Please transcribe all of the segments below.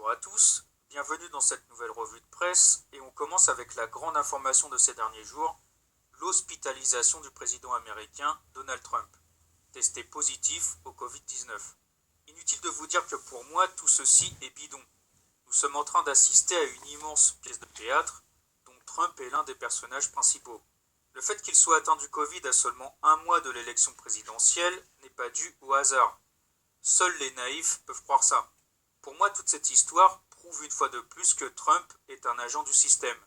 bonjour à tous, bienvenue dans cette nouvelle revue de presse et on commence avec la grande information de ces derniers jours, l'hospitalisation du président américain Donald Trump, testé positif au Covid-19. Inutile de vous dire que pour moi tout ceci est bidon. Nous sommes en train d'assister à une immense pièce de théâtre dont Trump est l'un des personnages principaux. Le fait qu'il soit atteint du Covid à seulement un mois de l'élection présidentielle n'est pas dû au hasard. Seuls les naïfs peuvent croire ça. Pour moi, toute cette histoire prouve une fois de plus que Trump est un agent du système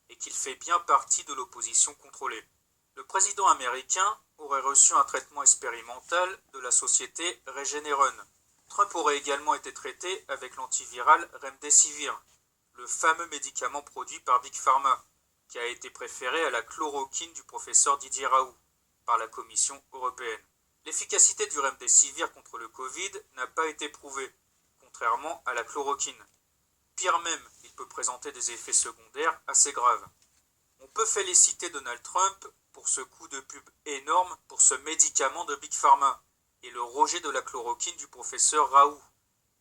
et qu'il fait bien partie de l'opposition contrôlée. Le président américain aurait reçu un traitement expérimental de la société Regeneron. Trump aurait également été traité avec l'antiviral Remdesivir, le fameux médicament produit par Big Pharma, qui a été préféré à la chloroquine du professeur Didier Raoult par la Commission européenne. L'efficacité du Remdesivir contre le Covid n'a pas été prouvée, contrairement à la chloroquine. Pire même, il peut présenter des effets secondaires assez graves. On peut féliciter Donald Trump pour ce coup de pub énorme pour ce médicament de Big Pharma et le rejet de la chloroquine du professeur Raoult,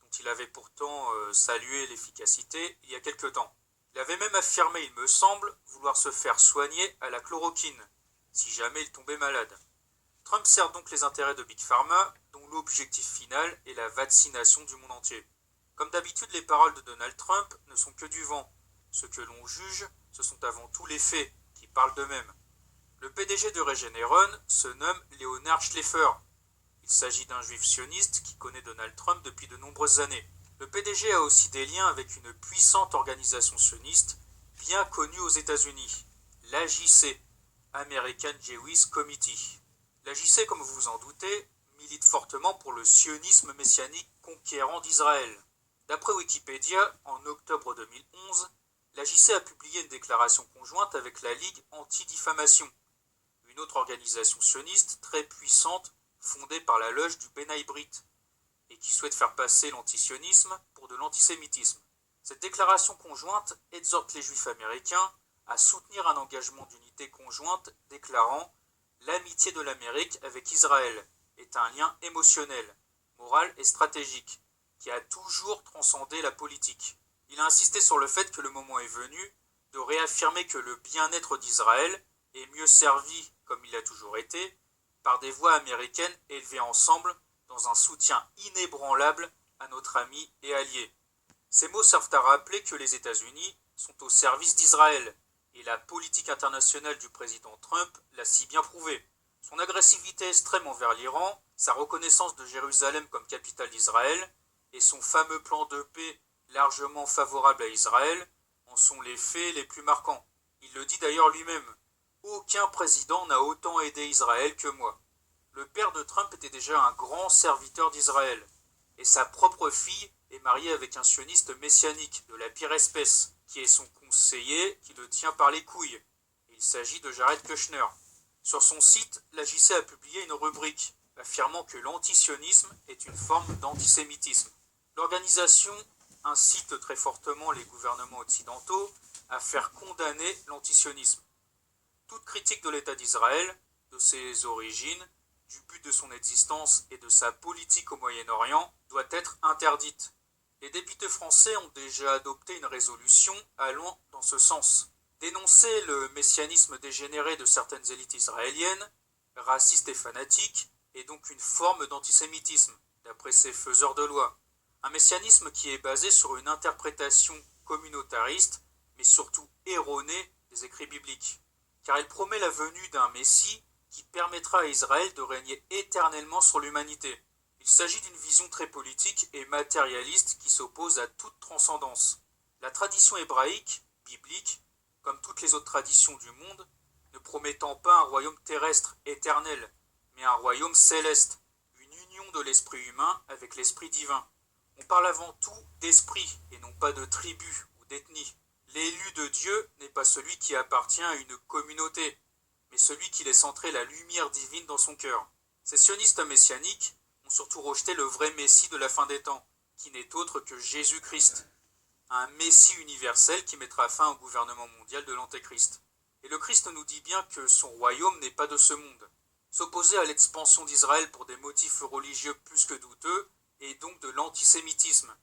dont il avait pourtant salué l'efficacité il y a quelque temps. Il avait même affirmé, il me semble, vouloir se faire soigner à la chloroquine, si jamais il tombait malade. Trump sert donc les intérêts de Big Pharma, dont l'objectif final est la vaccination du monde entier. Comme d'habitude, les paroles de Donald Trump ne sont que du vent. Ce que l'on juge, ce sont avant tout les faits, qui parlent d'eux-mêmes. Le PDG de Regeneron se nomme Leonard Schleifer. Il s'agit d'un juif sioniste qui connaît Donald Trump depuis de nombreuses années. Le PDG a aussi des liens avec une puissante organisation sioniste bien connue aux États-Unis, l'AJC, American Jewish Committee. L'AJC, comme vous vous en doutez, milite fortement pour le sionisme messianique conquérant d'Israël. D'après Wikipédia, en octobre 2011, l'AJC a publié une déclaration conjointe avec la Ligue anti-diffamation, une autre organisation sioniste très puissante fondée par la loge du Benaï Brit et qui souhaite faire passer l'antisionisme pour de l'antisémitisme. Cette déclaration conjointe exhorte les juifs américains à soutenir un engagement d'unité conjointe déclarant l'amitié de l'Amérique avec Israël est un lien émotionnel, moral et stratégique, qui a toujours transcendé la politique. Il a insisté sur le fait que le moment est venu de réaffirmer que le bien-être d'Israël est mieux servi, comme il a toujours été, par des voix américaines élevées ensemble dans un soutien inébranlable à notre ami et allié. Ces mots servent à rappeler que les États-Unis sont au service d'Israël, et la politique internationale du président Trump l'a si bien prouvé. Son agressivité extrême envers l'Iran, sa reconnaissance de Jérusalem comme capitale d'Israël, et son fameux plan de paix largement favorable à Israël en sont les faits les plus marquants. Il le dit d'ailleurs lui-même. Aucun président n'a autant aidé Israël que moi. Le père de Trump était déjà un grand serviteur d'Israël, et sa propre fille est mariée avec un sioniste messianique de la pire espèce, qui est son conseiller qui le tient par les couilles. Il s'agit de Jared Kushner. Sur son site, la JC a publié une rubrique affirmant que l'antisionisme est une forme d'antisémitisme. L'organisation incite très fortement les gouvernements occidentaux à faire condamner l'antisionisme. Toute critique de l'État d'Israël, de ses origines, du but de son existence et de sa politique au Moyen-Orient doit être interdite. Les députés français ont déjà adopté une résolution allant dans ce sens. Dénoncer le messianisme dégénéré de certaines élites israéliennes, racistes et fanatiques, est donc une forme d'antisémitisme, d'après ces faiseurs de loi. Un messianisme qui est basé sur une interprétation communautariste, mais surtout erronée des écrits bibliques. Car il promet la venue d'un Messie qui permettra à Israël de régner éternellement sur l'humanité. Il s'agit d'une vision très politique et matérialiste qui s'oppose à toute transcendance. La tradition hébraïque, biblique, comme toutes les autres traditions du monde, ne promettant pas un royaume terrestre éternel, mais un royaume céleste, une union de l'esprit humain avec l'esprit divin. On parle avant tout d'esprit et non pas de tribu ou d'ethnie. L'élu de Dieu n'est pas celui qui appartient à une communauté, mais celui qui laisse entrer la lumière divine dans son cœur. Ces sionistes messianiques ont surtout rejeté le vrai Messie de la fin des temps, qui n'est autre que Jésus-Christ, un Messie universel qui mettra fin au gouvernement mondial de l'Antéchrist. Et le Christ nous dit bien que son royaume n'est pas de ce monde. S'opposer à l'expansion d'Israël pour des motifs religieux plus que douteux est donc de l'antisémitisme.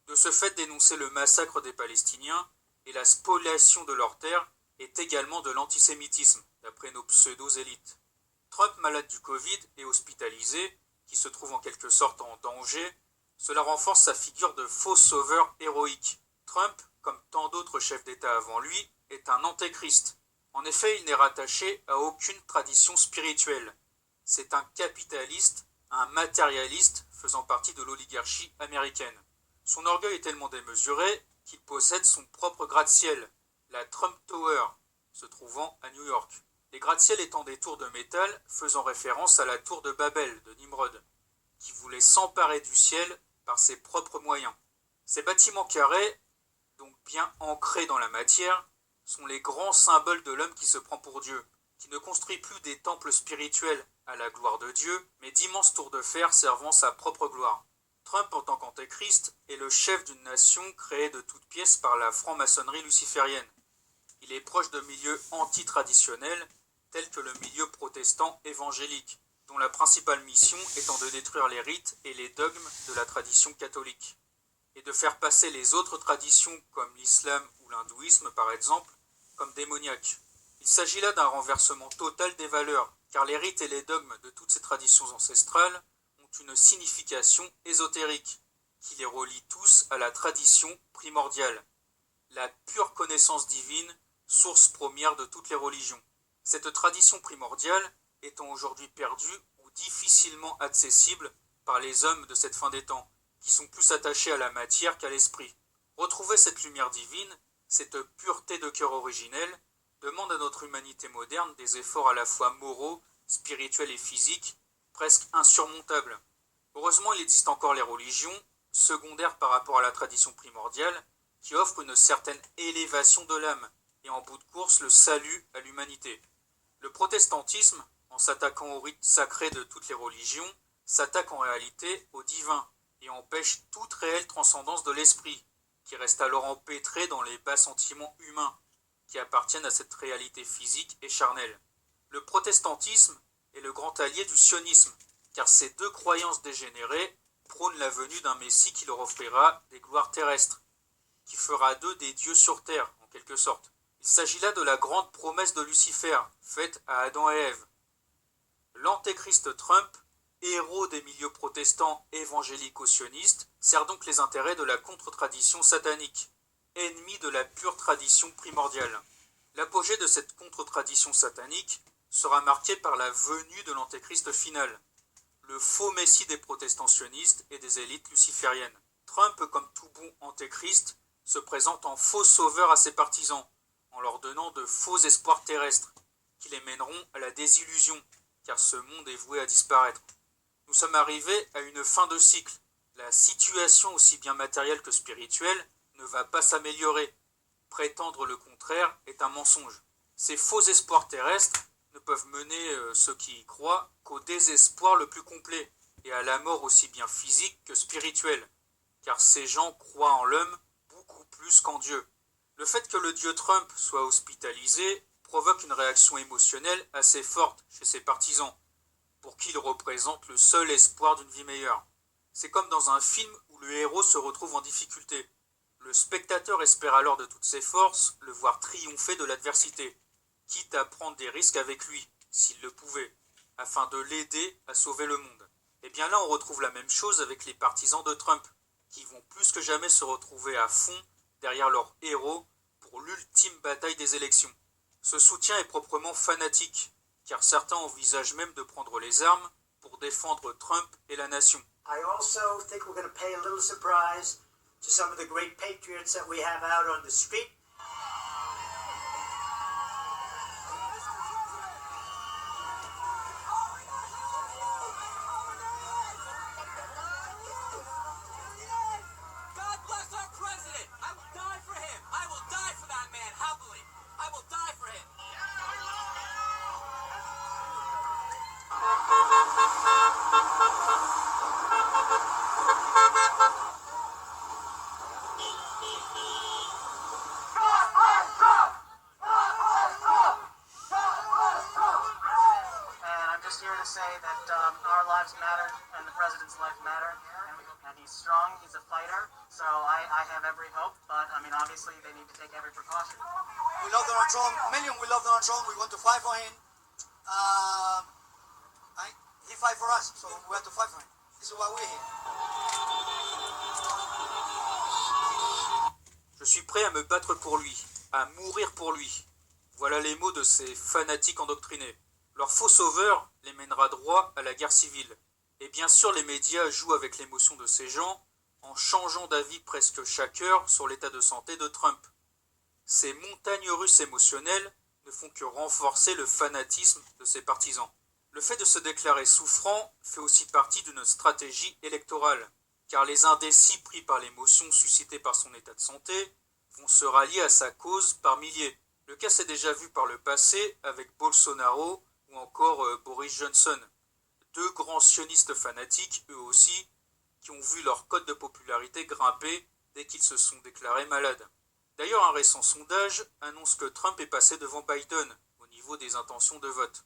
De ce fait, dénoncer le massacre des Palestiniens et la spoliation de leurs terres est également de l'antisémitisme, d'après nos pseudo-élites. Trump, malade du Covid et hospitalisé, qui se trouve en quelque sorte en danger, cela renforce sa figure de faux sauveur héroïque. Trump, comme tant d'autres chefs d'État avant lui, est un antéchrist. En effet, il n'est rattaché à aucune tradition spirituelle. C'est un capitaliste, un matérialiste faisant partie de l'oligarchie américaine. Son orgueil est tellement démesuré qu'il possède son propre gratte-ciel, la Trump Tower, se trouvant à New York. Les gratte-ciel étant des tours de métal faisant référence à la tour de Babel de Nimrod, qui voulait s'emparer du ciel par ses propres moyens. Ces bâtiments carrés, donc bien ancrés dans la matière, sont les grands symboles de l'homme qui se prend pour Dieu, qui ne construit plus des temples spirituels à la gloire de Dieu, mais d'immenses tours de fer servant sa propre gloire. Trump, en tant qu'antéchrist, est le chef d'une nation créée de toutes pièces par la franc-maçonnerie luciférienne. Il est proche de milieux anti-traditionnels, tels que le milieu protestant évangélique, dont la principale mission étant de détruire les rites et les dogmes de la tradition catholique, et de faire passer les autres traditions comme l'islam ou l'hindouisme par exemple, comme démoniaques. Il s'agit là d'un renversement total des valeurs, car les rites et les dogmes de toutes ces traditions ancestrales ont une signification ésotérique, qui les relie tous à la tradition primordiale, la pure connaissance divine, source première de toutes les religions. Cette tradition primordiale étant aujourd'hui perdue ou difficilement accessible par les hommes de cette fin des temps, qui sont plus attachés à la matière qu'à l'esprit. Retrouver cette lumière divine, cette pureté de cœur originelle, demande à notre humanité moderne des efforts à la fois moraux, spirituels et physiques, presque insurmontables. Heureusement, il existe encore les religions, secondaires par rapport à la tradition primordiale, qui offrent une certaine élévation de l'âme, et en bout de course le salut à l'humanité. Le protestantisme, en s'attaquant aux rites sacrés de toutes les religions, s'attaque en réalité au divin, et empêche toute réelle transcendance de l'esprit, qui reste alors empêtré dans les bas sentiments humains, qui appartiennent à cette réalité physique et charnelle. Le protestantisme est le grand allié du sionisme, car ces deux croyances dégénérées prônent la venue d'un Messie qui leur offrira des gloires terrestres, qui fera d'eux des dieux sur terre, en quelque sorte. Il s'agit là de la grande promesse de Lucifer, faite à Adam et Ève. L'antéchrist Trump, héros des milieux protestants évangélico-sionistes, sert donc les intérêts de la contre-tradition satanique, ennemi de la pure tradition primordiale. L'apogée de cette contre-tradition satanique sera marquée par la venue de l'antéchrist final, le faux messie des protestants sionistes et des élites lucifériennes. Trump, comme tout bon antéchrist, se présente en faux sauveur à ses partisans, en leur donnant de faux espoirs terrestres, qui les mèneront à la désillusion, car ce monde est voué à disparaître. Nous sommes arrivés à une fin de cycle. La situation, aussi bien matérielle que spirituelle, ne va pas s'améliorer. Prétendre le contraire est un mensonge. Ces faux espoirs terrestres ne peuvent mener ceux qui y croient qu'au désespoir le plus complet, et à la mort aussi bien physique que spirituelle, car ces gens croient en l'homme beaucoup plus qu'en Dieu. Le fait que le dieu Trump soit hospitalisé provoque une réaction émotionnelle assez forte chez ses partisans, pour qui il représente le seul espoir d'une vie meilleure. C'est comme dans un film où le héros se retrouve en difficulté. Le spectateur espère alors de toutes ses forces le voir triompher de l'adversité, quitte à prendre des risques avec lui, s'il le pouvait, afin de l'aider à sauver le monde. Et bien là, on retrouve la même chose avec les partisans de Trump, qui vont plus que jamais se retrouver à fond derrière leur héros pour l'ultime bataille des élections. Ce soutien est proprement fanatique, car certains envisagent même de prendre les armes pour défendre Trump et la nation. I also think we're going to pay a little surprise to some of the great patriots that we have out on the street. God bless our president. I will die for him. I will die for that man happily. I will die for him. And I'm just here to say that our lives matter and the president's life matter. and he's strong, he's a fighter, so I have every hope, but I mean, obviously they need to take every precaution. We love Donald Trump, we love Donald Trump, we want to fight for him. He fight for us, so we have to fight for him. This is why we're here. Je suis prêt à me battre pour lui, à mourir pour lui. Voilà les mots de ces fanatiques endoctrinés. Leur faux sauveur les mènera droit à la guerre civile. Et bien sûr, les médias jouent avec l'émotion de ces gens en changeant d'avis presque chaque heure sur l'état de santé de Trump. Ces montagnes russes émotionnelles ne font que renforcer le fanatisme de ses partisans. Le fait de se déclarer souffrant fait aussi partie d'une stratégie électorale, car les indécis pris par l'émotion suscitée par son état de santé vont se rallier à sa cause par milliers. Le cas s'est déjà vu par le passé avec Bolsonaro ou encore Boris Johnson, deux grands sionistes fanatiques, eux aussi, qui ont vu leur cote de popularité grimper dès qu'ils se sont déclarés malades. D'ailleurs, un récent sondage annonce que Trump est passé devant Biden au niveau des intentions de vote.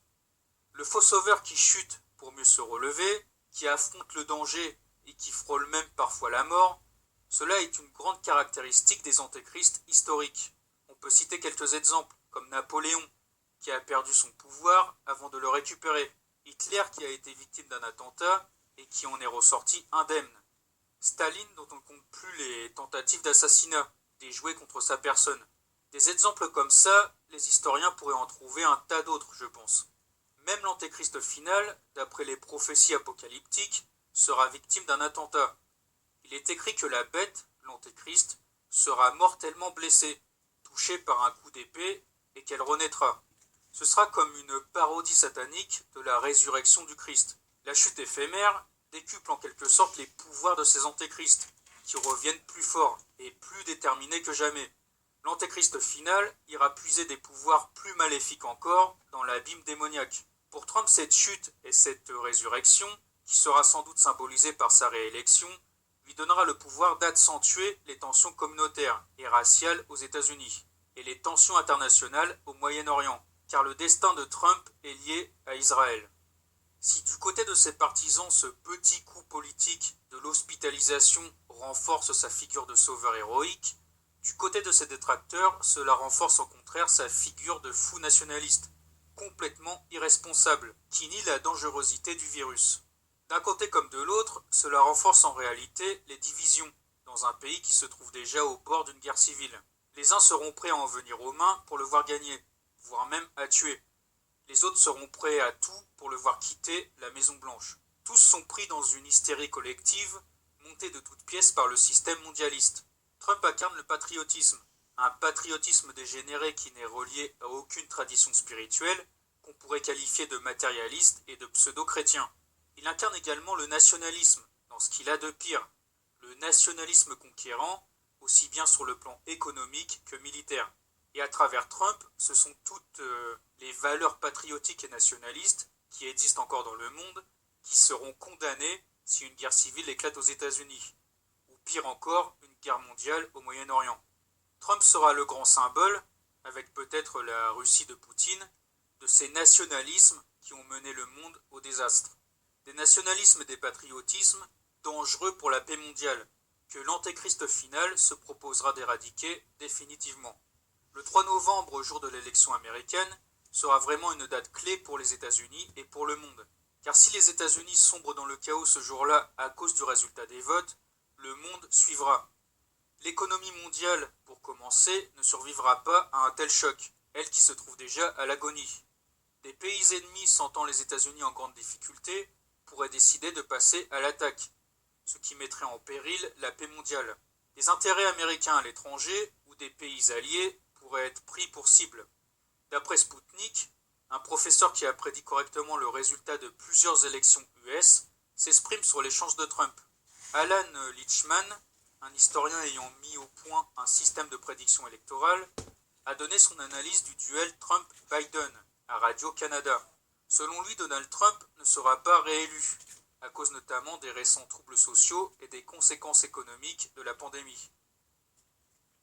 Le faux sauveur qui chute pour mieux se relever, qui affronte le danger et qui frôle même parfois la mort, cela est une grande caractéristique des antéchrists historiques. On peut citer quelques exemples, comme Napoléon, qui a perdu son pouvoir avant de le récupérer, Hitler qui a été victime d'un attentat et qui en est ressorti indemne, Staline dont on ne compte plus les tentatives d'assassinat déjouées contre sa personne. Des exemples comme ça, les historiens pourraient en trouver un tas d'autres, je pense. Même l'antéchrist final, d'après les prophéties apocalyptiques, sera victime d'un attentat. Il est écrit que la bête, l'antéchrist, sera mortellement blessée, touchée par un coup d'épée, et qu'elle renaîtra. Ce sera comme une parodie satanique de la résurrection du Christ. La chute éphémère décuple en quelque sorte les pouvoirs de ces antéchrists, qui reviennent plus forts et plus déterminés que jamais. L'antéchrist final ira puiser des pouvoirs plus maléfiques encore dans l'abîme démoniaque. Pour Trump, cette chute et cette résurrection, qui sera sans doute symbolisée par sa réélection, lui donnera le pouvoir d'accentuer les tensions communautaires et raciales aux États-Unis et les tensions internationales au Moyen-Orient, car le destin de Trump est lié à Israël. Si du côté de ses partisans, ce petit coup politique de l'hospitalisation renforce sa figure de sauveur héroïque, du côté de ses détracteurs, cela renforce au contraire sa figure de fou nationaliste, complètement irresponsable, qui nie la dangerosité du virus. D'un côté comme de l'autre, cela renforce en réalité les divisions dans un pays qui se trouve déjà au bord d'une guerre civile. Les uns seront prêts à en venir aux mains pour le voir gagner, voire même à tuer. Les autres seront prêts à tout pour le voir quitter la Maison Blanche. Tous sont pris dans une hystérie collective, montée de toutes pièces par le système mondialiste. Trump incarne le patriotisme, un patriotisme dégénéré qui n'est relié à aucune tradition spirituelle, qu'on pourrait qualifier de matérialiste et de pseudo-chrétien. Il incarne également le nationalisme, dans ce qu'il a de pire, le nationalisme conquérant, aussi bien sur le plan économique que militaire. Et à travers Trump, ce sont toutes les valeurs patriotiques et nationalistes qui existent encore dans le monde, qui seront condamnées si une guerre civile éclate aux États-Unis, ou pire encore, une guerre mondiale au Moyen-Orient. Trump sera le grand symbole, avec peut-être la Russie de Poutine, de ces nationalismes qui ont mené le monde au désastre. Des nationalismes et des patriotismes dangereux pour la paix mondiale, que l'antéchrist final se proposera d'éradiquer définitivement. Le 3 novembre, jour de l'élection américaine, sera vraiment une date clé pour les États-Unis et pour le monde. Car si les États-Unis sombrent dans le chaos ce jour-là à cause du résultat des votes, le monde suivra. L'économie mondiale, pour commencer, ne survivra pas à un tel choc, elle qui se trouve déjà à l'agonie. Des pays ennemis sentant les États-Unis en grande difficulté pourraient décider de passer à l'attaque, ce qui mettrait en péril la paix mondiale. Des intérêts américains à l'étranger ou des pays alliés pourraient être pris pour cible. D'après Sputnik, un professeur qui a prédit correctement le résultat de plusieurs élections US s'exprime sur les chances de Trump. Alan Lichtman, un historien ayant mis au point un système de prédiction électorale, a donné son analyse du duel Trump-Biden à Radio-Canada. Selon lui, Donald Trump ne sera pas réélu, à cause notamment des récents troubles sociaux et des conséquences économiques de la pandémie.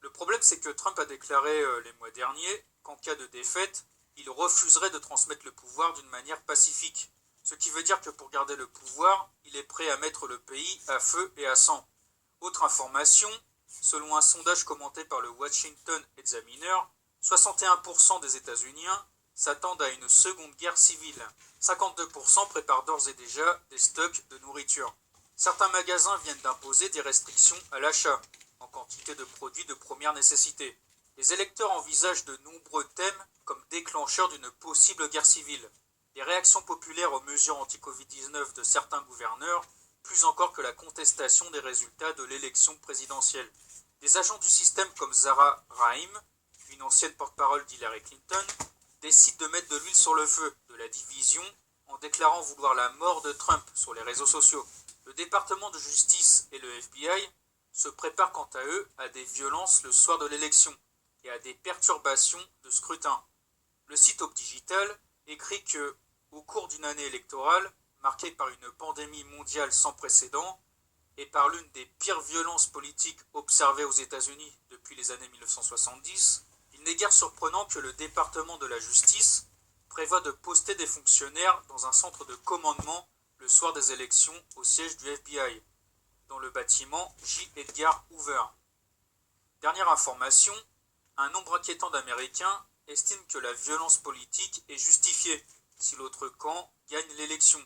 Le problème, c'est que Trump a déclaré les mois derniers qu'en cas de défaite, il refuserait de transmettre le pouvoir d'une manière pacifique, Ce qui veut dire que pour garder le pouvoir, il est prêt à mettre le pays à feu et à sang. Autre information, selon un sondage commenté par le Washington Examiner, 61% des États-Unis s'attendent à une seconde guerre civile. 52% préparent d'ores et déjà des stocks de nourriture. Certains magasins viennent d'imposer des restrictions à l'achat, en quantité de produits de première nécessité. Les électeurs envisagent de nombreux thèmes comme déclencheurs d'une possible guerre civile. Les réactions populaires aux mesures anti-Covid-19 de certains gouverneurs, plus encore que la contestation des résultats de l'élection présidentielle. Des agents du système comme Zahra Rahim, une ancienne porte-parole d'Hillary Clinton, décident de mettre de l'huile sur le feu de la division en déclarant vouloir la mort de Trump sur les réseaux sociaux. Le département de justice et le FBI se préparent quant à eux à des violences le soir de l'élection et à des perturbations de scrutin. Le site Hope Digital écrit que, au cours d'une année électorale marquée par une pandémie mondiale sans précédent et par l'une des pires violences politiques observées aux États-Unis depuis les années 1970, il n'est guère surprenant que le département de la justice prévoit de poster des fonctionnaires dans un centre de commandement le soir des élections au siège du FBI, dans le bâtiment J. Edgar Hoover. Dernière information, un nombre inquiétant d'Américains estime que la violence politique est justifiée si l'autre camp gagne l'élection,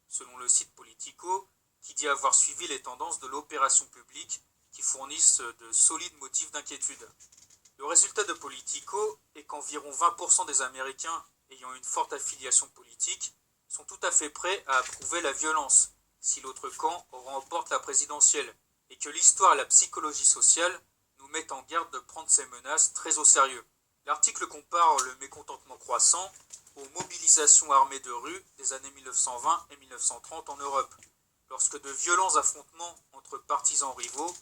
selon le site Politico, qui dit avoir suivi les tendances de l'opération publique qui fournissent de solides motifs d'inquiétude. Le résultat de Politico est qu'environ 20% des Américains ayant une forte affiliation politique sont tout à fait prêts à approuver la violence si l'autre camp remporte la présidentielle, et que l'histoire et la psychologie sociale nous mettent en garde de prendre ces menaces très au sérieux. L'article compare le mécontentement croissant aux mobilisations armées de rue des années 1920 et 1930 en Europe, lorsque de violents affrontements entre partisans rivaux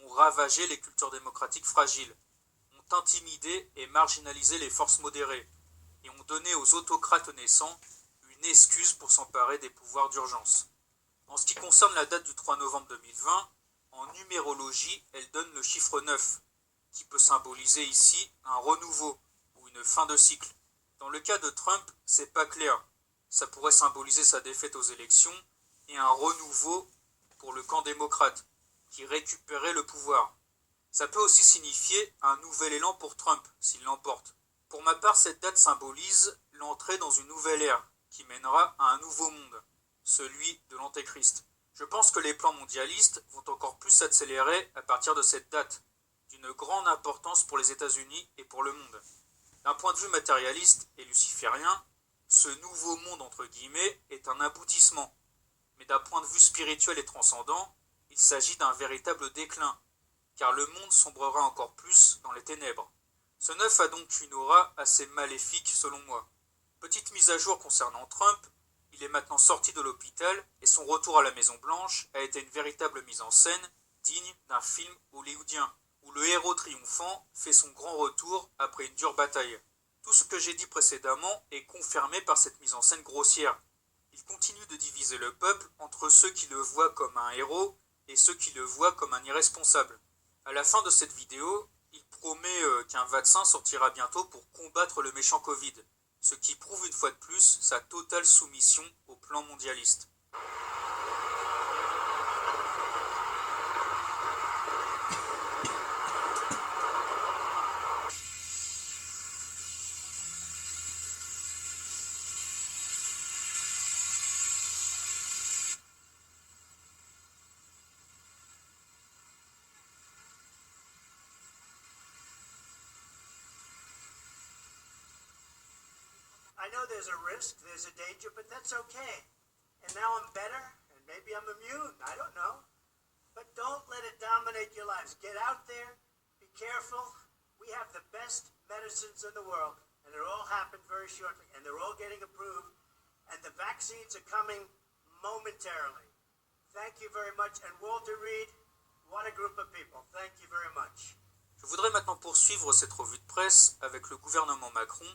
ont ravagé les cultures démocratiques fragiles, ont intimidé et marginalisé les forces modérées, et ont donné aux autocrates naissants une excuse pour s'emparer des pouvoirs d'urgence. En ce qui concerne la date du 3 novembre 2020, en numérologie, elle donne le chiffre 9, qui peut symboliser ici un renouveau ou une fin de cycle. Dans le cas de Trump, c'est pas clair. Ça pourrait symboliser sa défaite aux élections et un renouveau pour le camp démocrate, qui récupérait le pouvoir. Ça peut aussi signifier un nouvel élan pour Trump, s'il l'emporte. Pour ma part, cette date symbolise l'entrée dans une nouvelle ère, qui mènera à un nouveau monde, celui de l'Antéchrist. Je pense que les plans mondialistes vont encore plus s'accélérer à partir de cette date, d'une grande importance pour les États-Unis et pour le monde. D'un point de vue matérialiste et luciférien, ce nouveau monde entre guillemets est un aboutissement. Mais d'un point de vue spirituel et transcendant, il s'agit d'un véritable déclin, car le monde sombrera encore plus dans les ténèbres. Ce 9 a donc une aura assez maléfique selon moi. Petite mise à jour concernant Trump, il est maintenant sorti de l'hôpital et son retour à la Maison Blanche a été une véritable mise en scène digne d'un film hollywoodien, où le héros triomphant fait son grand retour après une dure bataille. Tout ce que j'ai dit précédemment est confirmé par cette mise en scène grossière. Il continue de diviser le peuple entre ceux qui le voient comme un héros et ceux qui le voient comme un irresponsable. À la fin de cette vidéo, il promet qu'un vaccin sortira bientôt pour combattre le méchant Covid, ce qui prouve une fois de plus sa totale soumission au plan mondialiste. I know there's a risk, there's a danger, but that's okay. And now I'm better, and maybe I'm immune, I don't know. But don't let it dominate your lives. Get out there, be careful. We have the best medicines in the world, and they're all happened very shortly, and they're all getting approved, and the vaccines are coming momentarily. Thank you very much, and Walter Reed, what a group of people. Thank you very much. Je voudrais maintenant poursuivre cette revue de presse avec le gouvernement Macron,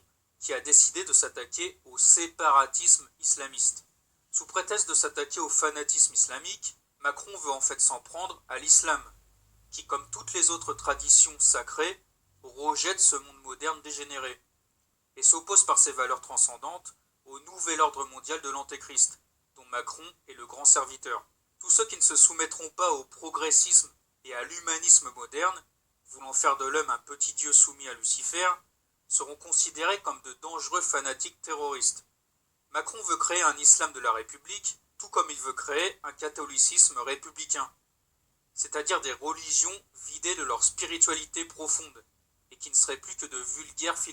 qui a décidé de s'attaquer au séparatisme islamiste. Sous prétexte de s'attaquer au fanatisme islamique, Macron veut en fait s'en prendre à l'islam, qui, comme toutes les autres traditions sacrées, rejette ce monde moderne dégénéré, et s'oppose par ses valeurs transcendantes au nouvel ordre mondial de l'Antéchrist, Macron est le grand serviteur. Tous ceux qui ne se soumettront pas au progressisme et à l'humanisme moderne, voulant faire de l'homme un petit dieu soumis à Lucifer, seront considérés comme de dangereux fanatiques terroristes. Macron veut créer un islam de la République, tout comme il veut créer un catholicisme républicain, c'est-à-dire des religions vidées de leur spiritualité profonde, et qui ne seraient plus que de vulgaires philosophies.